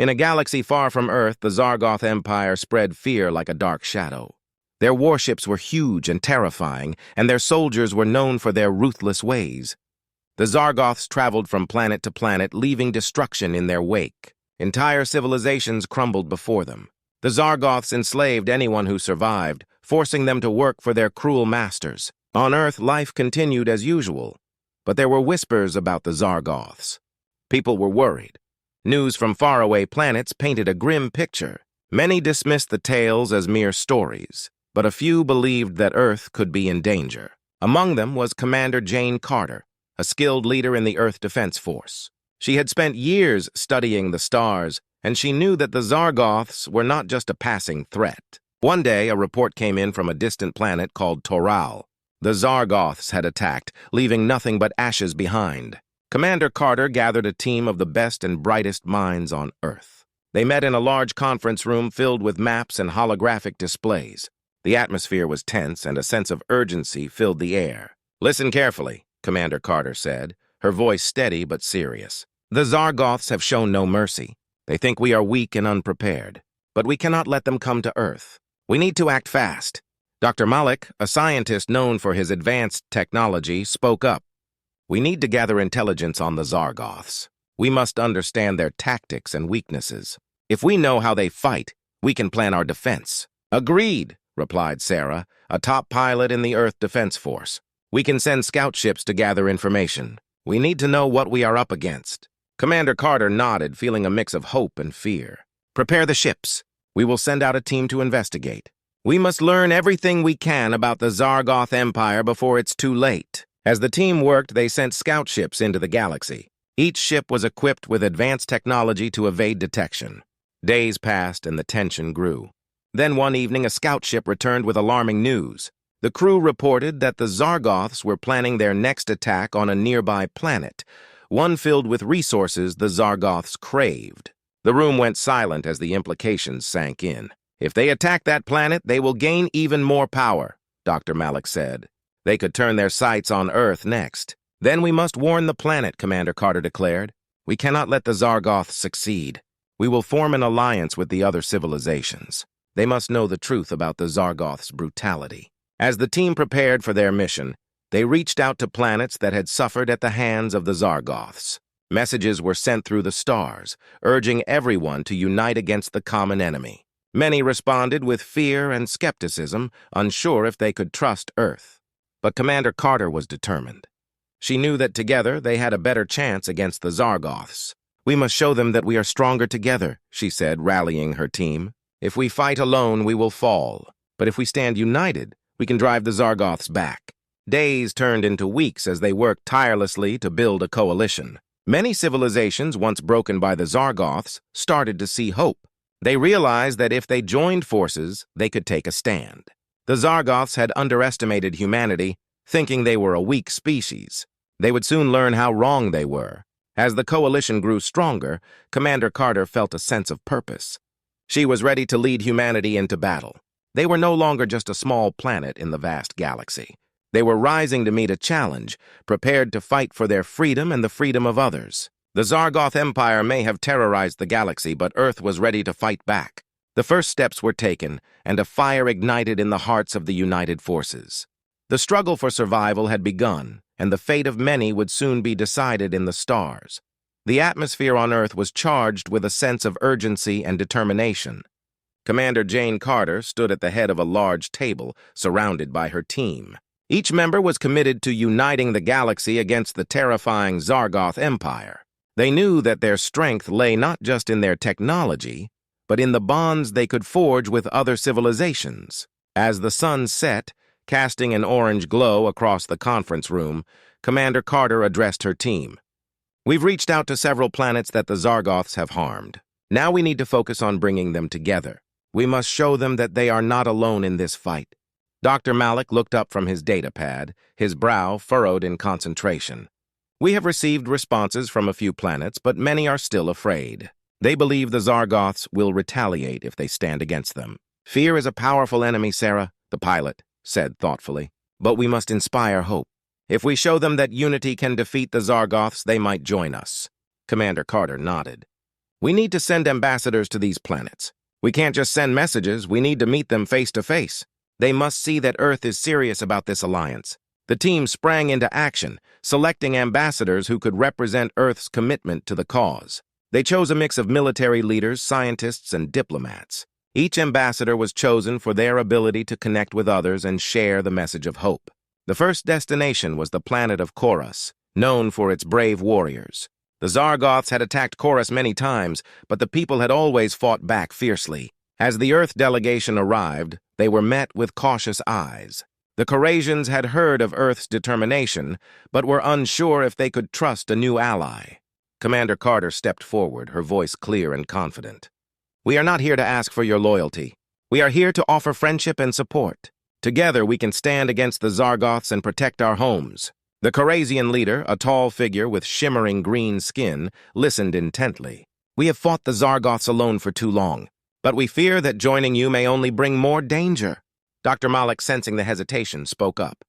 In a galaxy far from Earth, the Zargoth Empire spread fear like a dark shadow. Their warships were huge and terrifying, and their soldiers were known for their ruthless ways. The Zargoths traveled from planet to planet, leaving destruction in their wake. Entire civilizations crumbled before them. The Zargoths enslaved anyone who survived, forcing them to work for their cruel masters. On Earth, life continued as usual, but there were whispers about the Zargoths. People were worried. News from faraway planets painted a grim picture. Many dismissed the tales as mere stories, but a few believed that Earth could be in danger. Among them was Commander Jane Carter, a skilled leader in the Earth Defense Force. She had spent years studying the stars, and she knew that the Zargoths were not just a passing threat. One day, a report came in from a distant planet called Toral. The Zargoths had attacked, leaving nothing but ashes behind. Commander Carter gathered a team of the best and brightest minds on Earth. They met in a large conference room filled with maps and holographic displays. The atmosphere was tense, and a sense of urgency filled the air. "Listen carefully," Commander Carter said, her voice steady but serious. "The Zargoths have shown no mercy. They think we are weak and unprepared. But we cannot let them come to Earth. We need to act fast." Dr. Malik, a scientist known for his advanced technology, spoke up. "We need to gather intelligence on the Zargoths. We must understand their tactics and weaknesses. If we know how they fight, we can plan our defense." "Agreed," replied Sarah, a top pilot in the Earth Defense Force. "We can send scout ships to gather information. We need to know what we are up against." Commander Carter nodded, feeling a mix of hope and fear. "Prepare the ships. We will send out a team to investigate. We must learn everything we can about the Zargoth Empire before it's too late." As the team worked, they sent scout ships into the galaxy. Each ship was equipped with advanced technology to evade detection. Days passed and the tension grew. Then one evening, a scout ship returned with alarming news. The crew reported that the Zargoths were planning their next attack on a nearby planet, one filled with resources the Zargoths craved. The room went silent as the implications sank in. "If they attack that planet, they will gain even more power," Dr. Malik said. "They could turn their sights on Earth next. Then we must warn the planet," Commander Carter declared. "We cannot let the Zargoths succeed. We will form an alliance with the other civilizations. They must know the truth about the Zargoths' brutality." As the team prepared for their mission, they reached out to planets that had suffered at the hands of the Zargoths. Messages were sent through the stars, urging everyone to unite against the common enemy. Many responded with fear and skepticism, unsure if they could trust Earth. But Commander Carter was determined. She knew that together they had a better chance against the Zargoths. "We must show them that we are stronger together," she said, rallying her team. "If we fight alone, we will fall. But if we stand united, we can drive the Zargoths back." Days turned into weeks as they worked tirelessly to build a coalition. Many civilizations, once broken by the Zargoths, started to see hope. They realized that if they joined forces, they could take a stand. The Zargoths had underestimated humanity, thinking they were a weak species. They would soon learn how wrong they were. As the coalition grew stronger, Commander Carter felt a sense of purpose. She was ready to lead humanity into battle. They were no longer just a small planet in the vast galaxy. They were rising to meet a challenge, prepared to fight for their freedom and the freedom of others. The Zargoth Empire may have terrorized the galaxy, but Earth was ready to fight back. The first steps were taken, and a fire ignited in the hearts of the united forces. The struggle for survival had begun, and the fate of many would soon be decided in the stars. The atmosphere on Earth was charged with a sense of urgency and determination. Commander Jane Carter stood at the head of a large table, surrounded by her team. Each member was committed to uniting the galaxy against the terrifying Zargoth Empire. They knew that their strength lay not just in their technology, but in the bonds they could forge with other civilizations. As the sun set, casting an orange glow across the conference room, Commander Carter addressed her team. "We've reached out to several planets that the Zargoths have harmed. Now we need to focus on bringing them together. We must show them that they are not alone in this fight." Dr. Malik looked up from his datapad, his brow furrowed in concentration. "We have received responses from a few planets, but many are still afraid. They believe the Zargoths will retaliate if they stand against them." "Fear is a powerful enemy, Sarah," the pilot said thoughtfully. "But we must inspire hope. If we show them that unity can defeat the Zargoths, they might join us." Commander Carter nodded. We need to send ambassadors to these planets. We can't just send messages, we need to meet them face to face. They must see that Earth is serious about this alliance. The team sprang into action, selecting ambassadors who could represent Earth's commitment to the cause. They chose a mix of military leaders, scientists, and diplomats. Each ambassador was chosen for their ability to connect with others and share the message of hope. The first destination was the planet of Chorus, known for its brave warriors. The Zargoths had attacked Chorus many times, but the people had always fought back fiercely. As the Earth delegation arrived, they were met with cautious eyes. The Chorasians had heard of Earth's determination, but were unsure if they could trust a new ally. Commander Carter stepped forward, her voice clear and confident. "We are not here to ask for your loyalty. We are here to offer friendship and support. Together we can stand against the Zargoths and protect our homes." The Chorasian leader, a tall figure with shimmering green skin, listened intently. "We have fought the Zargoths alone for too long, but we fear that joining you may only bring more danger." Dr. Malik, sensing the hesitation, spoke up.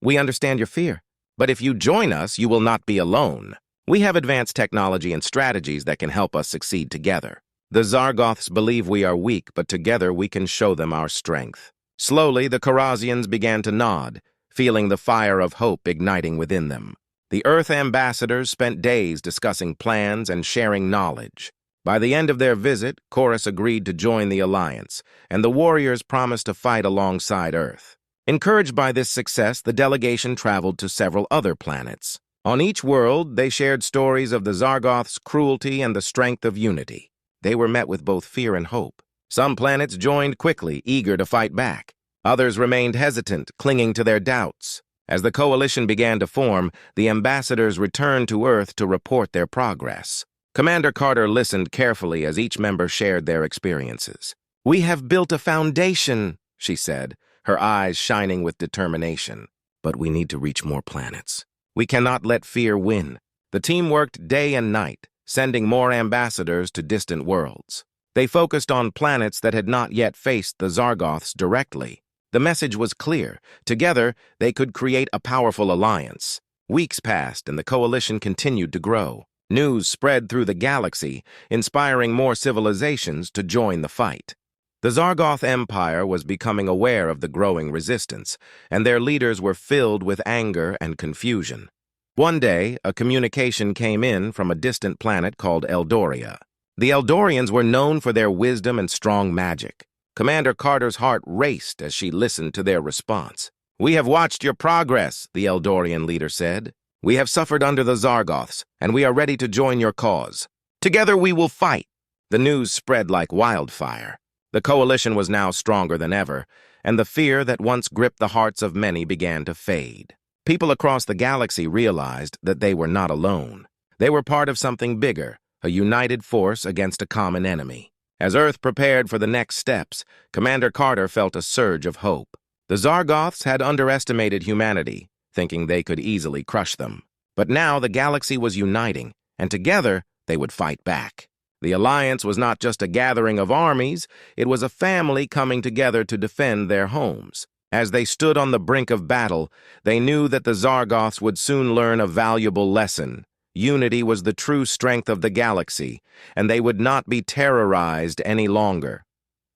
"We understand your fear, but if you join us, you will not be alone. We have advanced technology and strategies that can help us succeed together. The Zargoths believe we are weak, but together we can show them our strength." Slowly, the Chorasians began to nod, feeling the fire of hope igniting within them. The Earth ambassadors spent days discussing plans and sharing knowledge. By the end of their visit, Chorus agreed to join the alliance, and the warriors promised to fight alongside Earth. Encouraged by this success, the delegation traveled to several other planets. On each world, they shared stories of the Zargoths' cruelty and the strength of unity. They were met with both fear and hope. Some planets joined quickly, eager to fight back. Others remained hesitant, clinging to their doubts. As the coalition began to form, the ambassadors returned to Earth to report their progress. Commander Carter listened carefully as each member shared their experiences. "We have built a foundation," she said, her eyes shining with determination. "But we need to reach more planets. We cannot let fear win." The team worked day and night, sending more ambassadors to distant worlds. They focused on planets that had not yet faced the Zargoths directly. The message was clear. Together, they could create a powerful alliance. Weeks passed, and the coalition continued to grow. News spread through the galaxy, inspiring more civilizations to join the fight. The Zargoth Empire was becoming aware of the growing resistance, and their leaders were filled with anger and confusion. One day, a communication came in from a distant planet called Eldoria. The Eldorians were known for their wisdom and strong magic. Commander Carter's heart raced as she listened to their response. "We have watched your progress," the Eldorian leader said. "We have suffered under the Zargoths, and we are ready to join your cause. Together we will fight." The news spread like wildfire. The coalition was now stronger than ever, and the fear that once gripped the hearts of many began to fade. People across the galaxy realized that they were not alone. They were part of something bigger, a united force against a common enemy. As Earth prepared for the next steps, Commander Carter felt a surge of hope. The Zargoths had underestimated humanity, thinking they could easily crush them. But now the galaxy was uniting, and together they would fight back. The alliance was not just a gathering of armies, it was a family coming together to defend their homes. As they stood on the brink of battle, they knew that the Zargoths would soon learn a valuable lesson. Unity was the true strength of the galaxy, and they would not be terrorized any longer.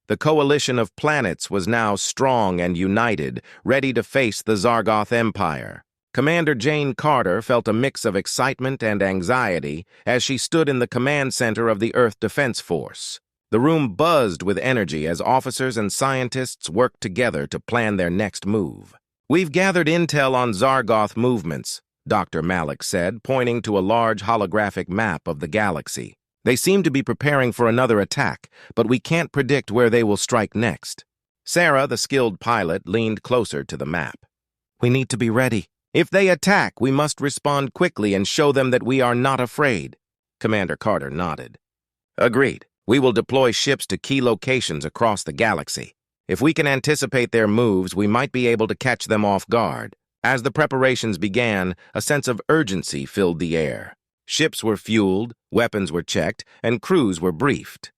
The coalition of planets was now strong and united, ready to face the Zargoth Empire. Commander Jane Carter felt a mix of excitement and anxiety as she stood in the command center of the Earth Defense Force. The room buzzed with energy as officers and scientists worked together to plan their next move. "We've gathered intel on Zargoth movements," Dr. Malik said, pointing to a large holographic map of the galaxy. "They seem to be preparing for another attack, but we can't predict where they will strike next." Sarah, the skilled pilot, leaned closer to the map. "We need to be ready. If they attack, we must respond quickly and show them that we are not afraid." Commander Carter nodded. "Agreed. We will deploy ships to key locations across the galaxy. If we can anticipate their moves, we might be able to catch them off guard." As the preparations began, a sense of urgency filled the air. Ships were fueled, weapons were checked, and crews were briefed.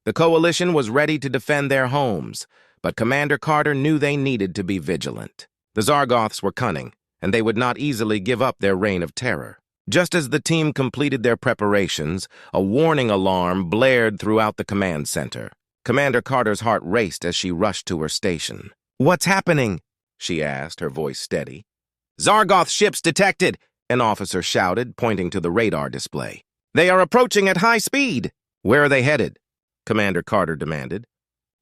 The coalition was ready to defend their homes, but Commander Carter knew they needed to be vigilant. The Zargoths were cunning, and they would not easily give up their reign of terror. Just as the team completed their preparations, a warning alarm blared throughout the command center. Commander Carter's heart raced as she rushed to her station. "What's happening?" she asked, her voice steady. "Zargoth ships detected," an officer shouted, pointing to the radar display. "They are approaching at high speed." "Where are they headed?" Commander Carter demanded.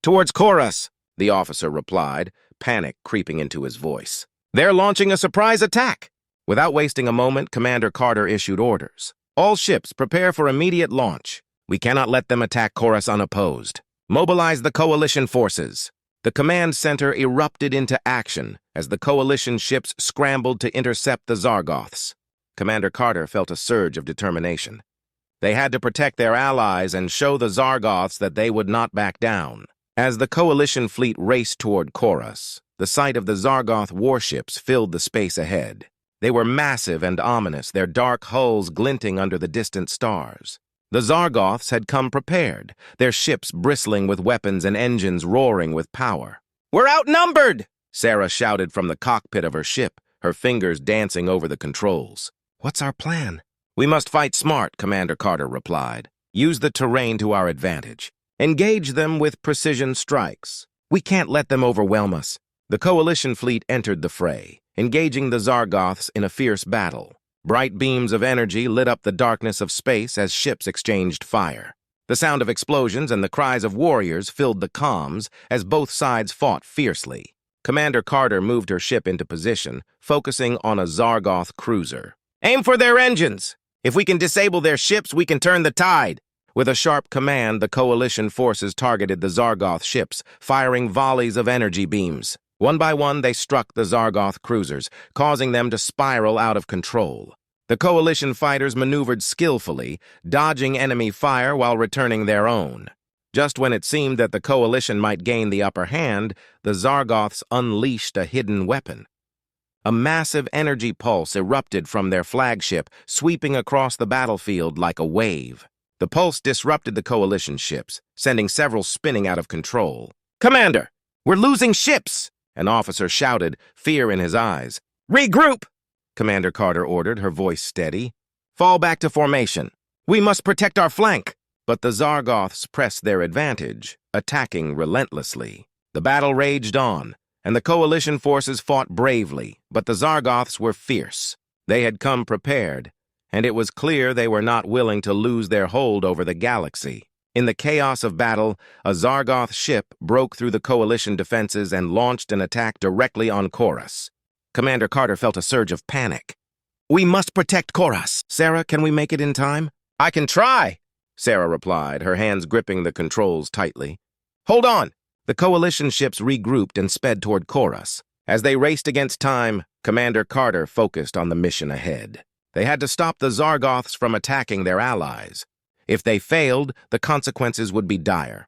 "Towards Chorus," the officer replied, panic creeping into his voice. "They're launching a surprise attack." Without wasting a moment, Commander Carter issued orders. "All ships prepare for immediate launch. We cannot let them attack Chorus unopposed. Mobilize the coalition forces." The command center erupted into action as the coalition ships scrambled to intercept the Zargoths. Commander Carter felt a surge of determination. They had to protect their allies and show the Zargoths that they would not back down. As the coalition fleet raced toward Chorus, the sight of the Zargoth warships filled the space ahead. They were massive and ominous, their dark hulls glinting under the distant stars. The Zargoths had come prepared, their ships bristling with weapons and engines roaring with power. "We're outnumbered!" Sarah shouted from the cockpit of her ship, her fingers dancing over the controls. "What's our plan?" "We must fight smart," Commander Carter replied. "Use the terrain to our advantage. Engage them with precision strikes. We can't let them overwhelm us." The coalition fleet entered the fray, engaging the Zargoths in a fierce battle. Bright beams of energy lit up the darkness of space as ships exchanged fire. The sound of explosions and the cries of warriors filled the comms as both sides fought fiercely. Commander Carter moved her ship into position, focusing on a Zargoth cruiser. "Aim for their engines! If we can disable their ships, we can turn the tide!" With a sharp command, the coalition forces targeted the Zargoth ships, firing volleys of energy beams. One by one, they struck the Zargoth cruisers, causing them to spiral out of control. The coalition fighters maneuvered skillfully, dodging enemy fire while returning their own. Just when it seemed that the coalition might gain the upper hand, the Zargoths unleashed a hidden weapon. A massive energy pulse erupted from their flagship, sweeping across the battlefield like a wave. The pulse disrupted the coalition ships, sending several spinning out of control. "Commander, we're losing ships!" An officer shouted, fear in his eyes. "Regroup!" Commander Carter ordered, her voice steady. "Fall back to formation. We must protect our flank." But the Zargoths pressed their advantage, attacking relentlessly. The battle raged on, and the coalition forces fought bravely, but the Zargoths were fierce. They had come prepared, and it was clear they were not willing to lose their hold over the galaxy. In the chaos of battle, a Zargoth ship broke through the coalition defenses and launched an attack directly on Chorus. Commander Carter felt a surge of panic. "We must protect Chorus. Sarah, can we make it in time?" "I can try," Sarah replied, her hands gripping the controls tightly. "Hold on." The coalition ships regrouped and sped toward Chorus. As they raced against time, Commander Carter focused on the mission ahead. They had to stop the Zargoths from attacking their allies. If they failed, the consequences would be dire.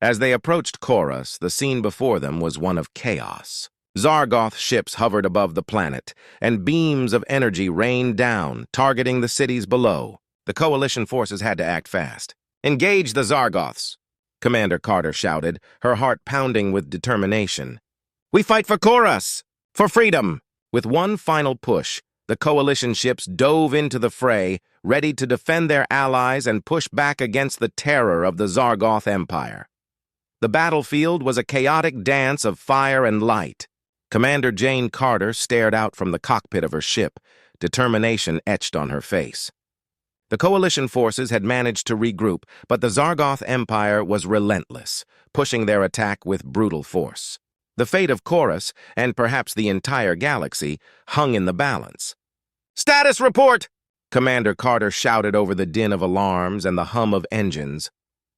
As they approached Chorus, the scene before them was one of chaos. Zargoth ships hovered above the planet, and beams of energy rained down, targeting the cities below. The coalition forces had to act fast. "Engage the Zargoths!" Commander Carter shouted, her heart pounding with determination. "We fight for Chorus! For freedom!" With one final push, the coalition ships dove into the fray, ready to defend their allies and push back against the terror of the Zargoth Empire. The battlefield was a chaotic dance of fire and light. Commander Jane Carter stared out from the cockpit of her ship, determination etched on her face. The coalition forces had managed to regroup, but the Zargoth Empire was relentless, pushing their attack with brutal force. The fate of Chorus, and perhaps the entire galaxy, hung in the balance. "Status report!" Commander Carter shouted over the din of alarms and the hum of engines.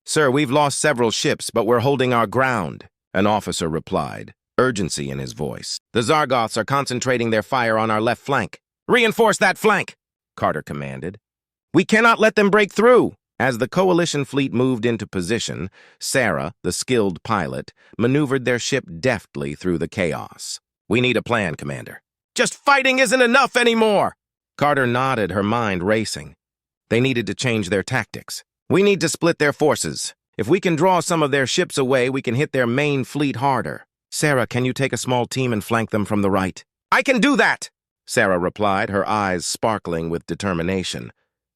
"Sir, we've lost several ships, but we're holding our ground," an officer replied, urgency in his voice. "The Zargoths are concentrating their fire on our left flank." "Reinforce that flank!" Carter commanded. "We cannot let them break through." As the coalition fleet moved into position, Sarah, the skilled pilot, maneuvered their ship deftly through the chaos. "We need a plan, Commander." "Just fighting isn't enough anymore!" Carter nodded, her mind racing. They needed to change their tactics. "We need to split their forces. If we can draw some of their ships away, we can hit their main fleet harder. Sarah, can you take a small team and flank them from the right?" "I can do that!" Sarah replied, her eyes sparkling with determination.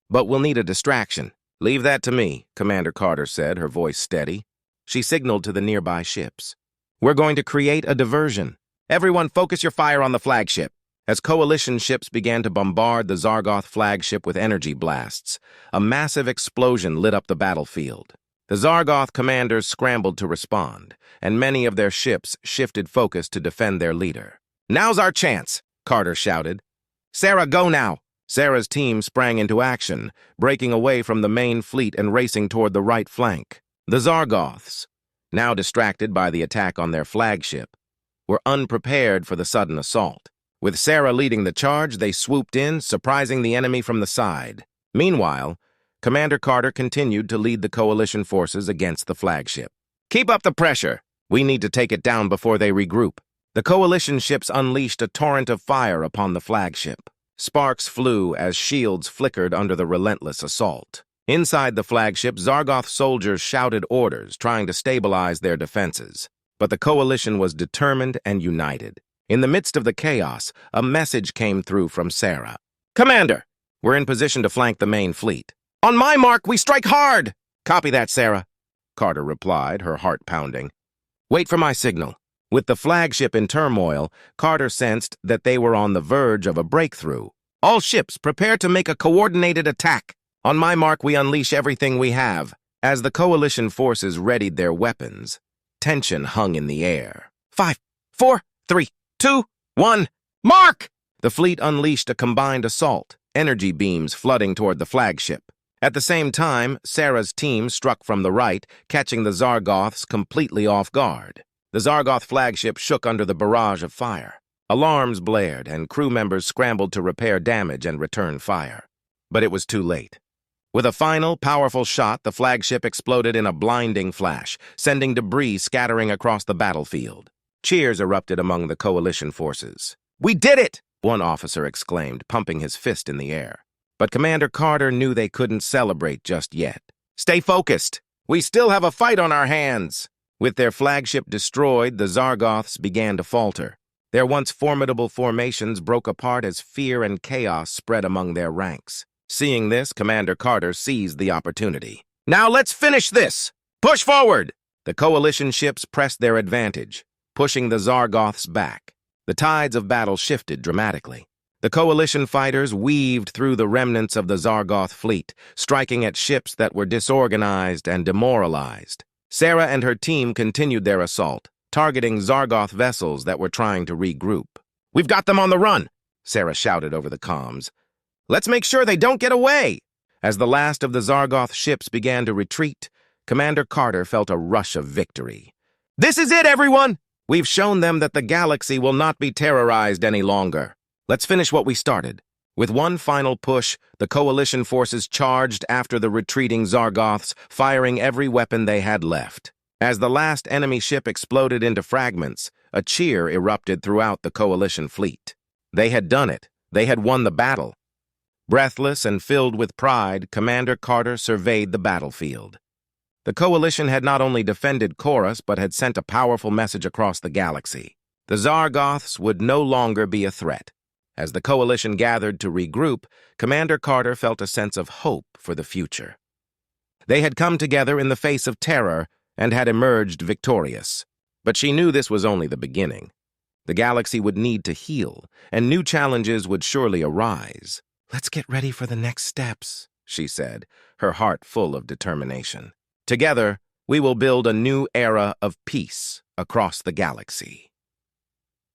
"But we'll need a distraction." "Leave that to me," Commander Carter said, her voice steady. She signaled to the nearby ships. "We're going to create a diversion. Everyone focus your fire on the flagship." As coalition ships began to bombard the Zargoth flagship with energy blasts, a massive explosion lit up the battlefield. The Zargoth commanders scrambled to respond, and many of their ships shifted focus to defend their leader. "Now's our chance," Carter shouted. "Sarah, go now!" Sarah's team sprang into action, breaking away from the main fleet and racing toward the right flank. The Zargoths, now distracted by the attack on their flagship, were unprepared for the sudden assault. With Sarah leading the charge, they swooped in, surprising the enemy from the side. Meanwhile, Commander Carter continued to lead the coalition forces against the flagship. "Keep up the pressure. We need to take it down before they regroup." The coalition ships unleashed a torrent of fire upon the flagship. Sparks flew as shields flickered under the relentless assault. Inside the flagship, Zargoth soldiers shouted orders, trying to stabilize their defenses. But the coalition was determined and united. In the midst of the chaos, a message came through from Sarah. "Commander, we're in position to flank the main fleet." "On my mark, we strike hard!" "Copy that, Sarah," Carter replied, her heart pounding. "Wait for my signal." With the flagship in turmoil, Carter sensed that they were on the verge of a breakthrough. "All ships, prepare to make a coordinated attack. On my mark, we unleash everything we have." As the coalition forces readied their weapons, tension hung in the air. 5, 4, 3, 2, 1, mark! The fleet unleashed a combined assault, energy beams flooding toward the flagship. At the same time, Sarah's team struck from the right, catching the Zargoths completely off guard. The Zargoth flagship shook under the barrage of fire. Alarms blared, and crew members scrambled to repair damage and return fire. But it was too late. With a final, powerful shot, the flagship exploded in a blinding flash, sending debris scattering across the battlefield. Cheers erupted among the coalition forces. "We did it!" one officer exclaimed, pumping his fist in the air. But Commander Carter knew they couldn't celebrate just yet. "Stay focused! We still have a fight on our hands!" With their flagship destroyed, the Zargoths began to falter. Their once formidable formations broke apart as fear and chaos spread among their ranks. Seeing this, Commander Carter seized the opportunity. "Now let's finish this! Push forward!" The coalition ships pressed their advantage, pushing the Zargoths back. The tides of battle shifted dramatically. The coalition fighters weaved through the remnants of the Zargoth fleet, striking at ships that were disorganized and demoralized. Sarah and her team continued their assault, targeting Zargoth vessels that were trying to regroup. "We've got them on the run," Sarah shouted over the comms. "Let's make sure they don't get away." As the last of the Zargoth ships began to retreat, Commander Carter felt a rush of victory. "This is it, everyone! We've shown them that the galaxy will not be terrorized any longer. Let's finish what we started." With one final push, the coalition forces charged after the retreating Zargoths, firing every weapon they had left. As the last enemy ship exploded into fragments, a cheer erupted throughout the coalition fleet. They had done it. They had won the battle. Breathless and filled with pride, Commander Carter surveyed the battlefield. The coalition had not only defended Chorus, but had sent a powerful message across the galaxy. The Zargoths would no longer be a threat. As the coalition gathered to regroup, Commander Carter felt a sense of hope for the future. They had come together in the face of terror and had emerged victorious. But she knew this was only the beginning. The galaxy would need to heal, and new challenges would surely arise. "Let's get ready for the next steps," she said, her heart full of determination. "Together, we will build a new era of peace across the galaxy."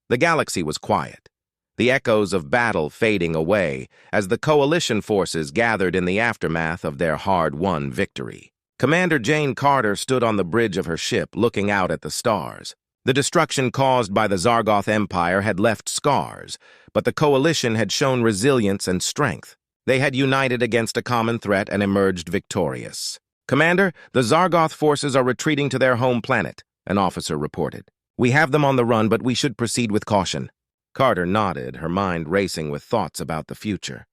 The galaxy was quiet, the echoes of battle fading away as the coalition forces gathered in the aftermath of their hard-won victory. Commander Jane Carter stood on the bridge of her ship, looking out at the stars. The destruction caused by the Zargoth Empire had left scars, but the coalition had shown resilience and strength. They had united against a common threat and emerged victorious. "Commander, the Zargoth forces are retreating to their home planet," an officer reported. "We have them on the run, but we should proceed with caution." Carter nodded, her mind racing with thoughts about the future.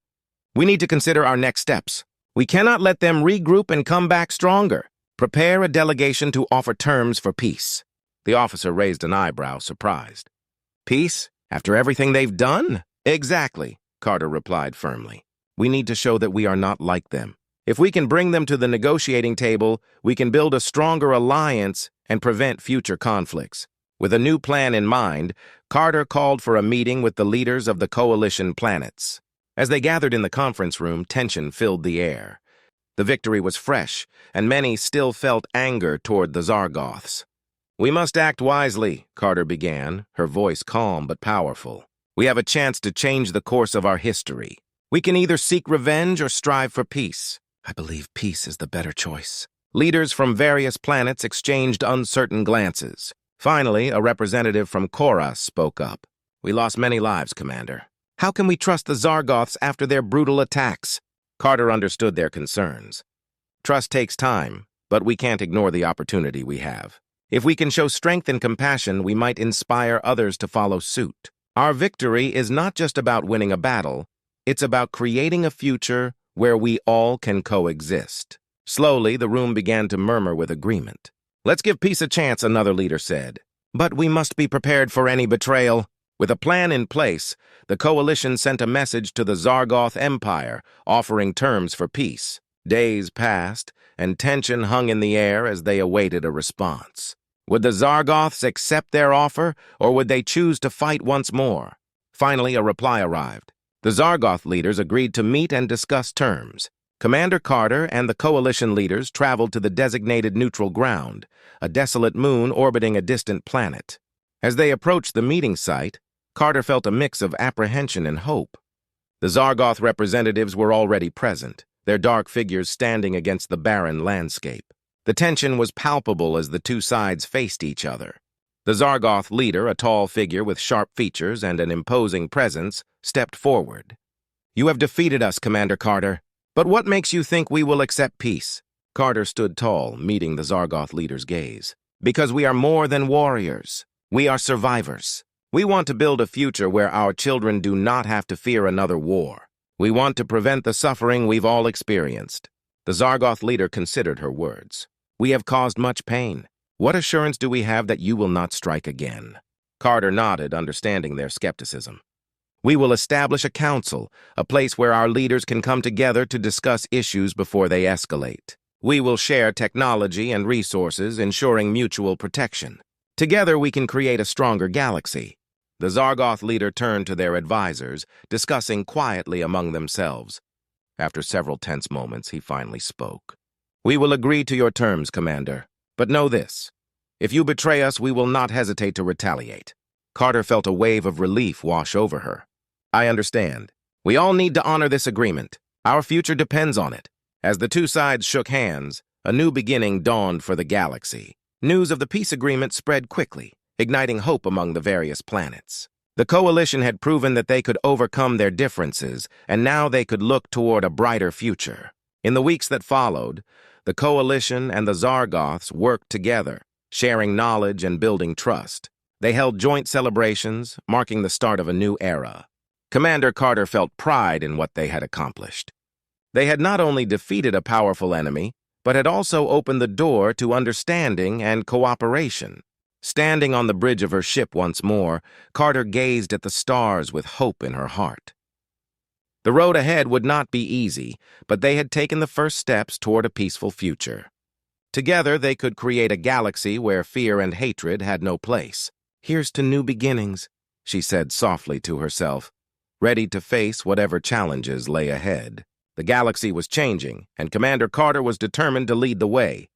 "We need to consider our next steps. We cannot let them regroup and come back stronger. Prepare a delegation to offer terms for peace." The officer raised an eyebrow, surprised. "Peace? After everything they've done?" Exactly, Carter replied firmly. We need to show that we are not like them. If we can bring them to the negotiating table, we can build a stronger alliance and prevent future conflicts. With a new plan in mind, Carter called for a meeting with the leaders of the coalition planets. As they gathered in the conference room, tension filled the air. The victory was fresh, and many still felt anger toward the Zargoths. We must act wisely, Carter began, her voice calm but powerful. We have a chance to change the course of our history. We can either seek revenge or strive for peace. I believe peace is the better choice. Leaders from various planets exchanged uncertain glances. Finally, a representative from Koras spoke up. We lost many lives, Commander. How can we trust the Zargoths after their brutal attacks? Carter understood their concerns. Trust takes time, but we can't ignore the opportunity we have. If we can show strength and compassion, we might inspire others to follow suit. Our victory is not just about winning a battle, it's about creating a future where we all can coexist. Slowly, the room began to murmur with agreement. Let's give peace a chance, another leader said. But we must be prepared for any betrayal. With a plan in place, the coalition sent a message to the Zargoth Empire, offering terms for peace. Days passed, and tension hung in the air as they awaited a response. Would the Zargoths accept their offer, or would they choose to fight once more? Finally, a reply arrived. The Zargoth leaders agreed to meet and discuss terms. Commander Carter and the coalition leaders traveled to the designated neutral ground, a desolate moon orbiting a distant planet. As they approached the meeting site, Carter felt a mix of apprehension and hope. The Zargoth representatives were already present, their dark figures standing against the barren landscape. The tension was palpable as the two sides faced each other. The Zargoth leader, a tall figure with sharp features and an imposing presence, stepped forward. You have defeated us, Commander Carter. But what makes you think we will accept peace? Carter stood tall, meeting the Zargoth leader's gaze. Because we are more than warriors. We are survivors. We want to build a future where our children do not have to fear another war. We want to prevent the suffering we've all experienced. The Zargoth leader considered her words. We have caused much pain. What assurance do we have that you will not strike again? Carter nodded, understanding their skepticism. We will establish a council, a place where our leaders can come together to discuss issues before they escalate. We will share technology and resources, ensuring mutual protection. Together we can create a stronger galaxy. The Zargoth leader turned to their advisors, discussing quietly among themselves. After several tense moments, he finally spoke. We will agree to your terms, Commander. But know this. If you betray us, we will not hesitate to retaliate. Carter felt a wave of relief wash over her. I understand. We all need to honor this agreement. Our future depends on it. As the two sides shook hands, a new beginning dawned for the galaxy. News of the peace agreement spread quickly, igniting hope among the various planets. The coalition had proven that they could overcome their differences, and now they could look toward a brighter future. In the weeks that followed, the coalition and the Zargoths worked together, sharing knowledge and building trust. They held joint celebrations, marking the start of a new era. Commander Carter felt pride in what they had accomplished. They had not only defeated a powerful enemy, but had also opened the door to understanding and cooperation. Standing on the bridge of her ship once more, Carter gazed at the stars with hope in her heart. The road ahead would not be easy, but they had taken the first steps toward a peaceful future. Together, they could create a galaxy where fear and hatred had no place. Here's to new beginnings, she said softly to herself, ready to face whatever challenges lay ahead. The galaxy was changing, and Commander Carter was determined to lead the way.